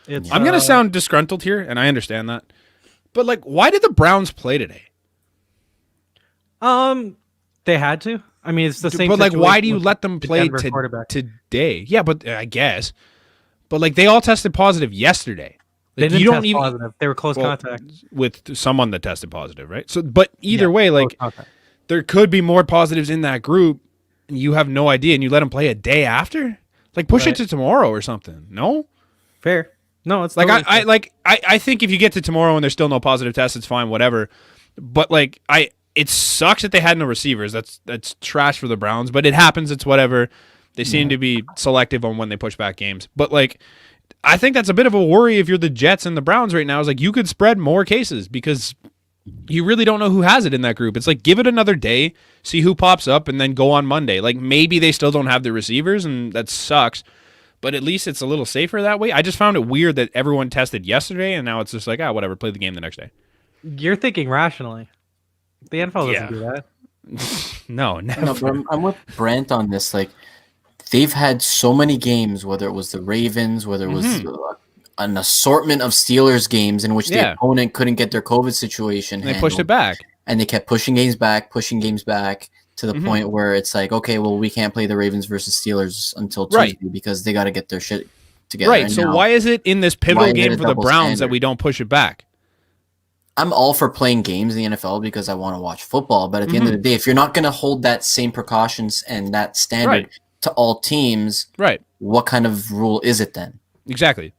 It's I'm gonna sound disgruntled here, and I understand that, but like, why did the Browns play today? they had to. I mean, it's the same. But like, why do you with let them the play Denver quarterback. today? Yeah, but I guess. But like, they all tested positive yesterday. They Like, didn't you don't test even positive. They were close contact. with someone that tested positive, right? So, but either way, close like, contact. there could be more positives in that group. And you have no idea, and you let them play a day after. Like, push it Right. to tomorrow or something. No. Fair. No, it's Like totally fair. I think if you get to tomorrow and there's still no positive tests, it's fine, whatever. But like it sucks that they had no receivers. That's trash for the Browns, but it happens. It's whatever. They seem to be selective on when they push back games. But like, I think that's a bit of a worry if you're the Jets and the Browns right now. Is like, you could spread more cases because you really don't know who has it in that group. It's like, give it another day, see who pops up, and then go on Monday. Like, maybe they still don't have the receivers, and that sucks. But at least it's a little safer that way. I just found it weird that everyone tested yesterday, and now it's just like, whatever, play the game the next day. You're thinking rationally. The NFL doesn't do that. No, never. No, but I'm with Brent on this. Like, they've had so many games, whether it was the Ravens, whether it was an assortment of Steelers games in which the opponent couldn't get their COVID situation They pushed it back. And they kept pushing games back to the point where it's like, okay, well, we can't play the Ravens versus Steelers until Tuesday because they got to get their shit together. Right. And So now, why is it in this pivotal game for the double Browns that standard? we don't push it back? I'm all for playing games in the NFL because I want to watch football. But at the end of the day, if you're not going to hold that same precautions and that standard to all teams, what kind of rule is it then? Exactly.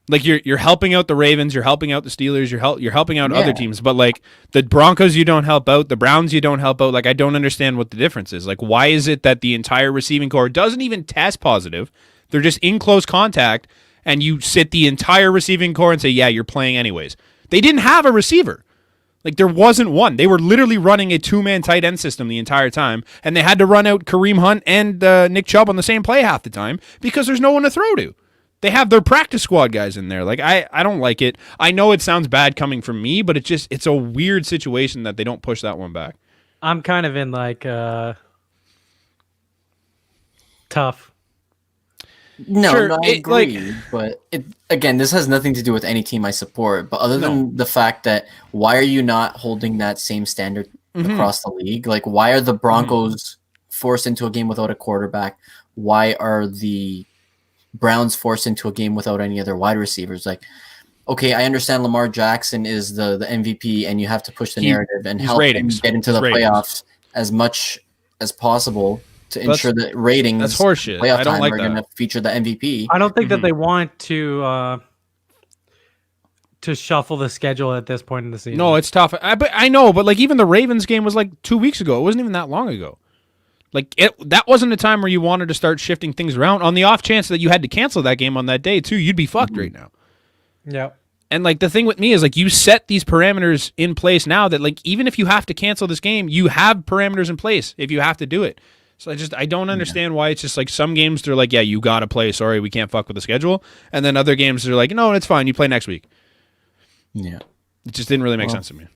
Like, you're helping out the Ravens, you're helping out the Steelers, you're helping out other teams, but like the Broncos you don't help out, the Browns you don't help out. Like, I don't understand what the difference is. Like, why is it that the entire receiving corps doesn't even test positive? They're just in close contact, and you sit the entire receiving corps and say, yeah, you're playing anyways. They didn't have a receiver. Like, there wasn't one. They were literally running a two-man tight end system the entire time, and they had to run out Kareem Hunt and Nick Chubb on the same play half the time because there's no one to throw to. They have their practice squad guys in there. Like, I don't like it. I know it sounds bad coming from me, but it's a weird situation that they don't push that one back. I'm kind of in like tough. No, I agree. But again, this has nothing to do with any team I support. But other than the fact that why are you not holding that same standard across the league? Like, why are the Broncos forced into a game without a quarterback? Why are the Browns forced into a game without any other wide receivers? Like, okay, I understand Lamar Jackson is the MVP, and you have to push the narrative and help him get into the playoffs as much as possible to ensure that ratings. That's horseshit. Playoff I don't time like are that. going to feature the MVP. I don't think that they want to shuffle the schedule at this point in the season. No, it's tough. I know, but like, even the Ravens game was like 2 weeks ago. It wasn't even that long ago. Like, that wasn't a time where you wanted to start shifting things around. On the off chance that you had to cancel that game on that day too, you'd be fucked right now. Yeah. And like, the thing with me is, like, you set these parameters in place now that, like, even if you have to cancel this game, you have parameters in place if you have to do it. So I don't understand why it's just like some games they're like, yeah, you got to play. Sorry, we can't fuck with the schedule. And then other games they're like, no, it's fine. You play next week. Yeah. It just didn't really make sense to me.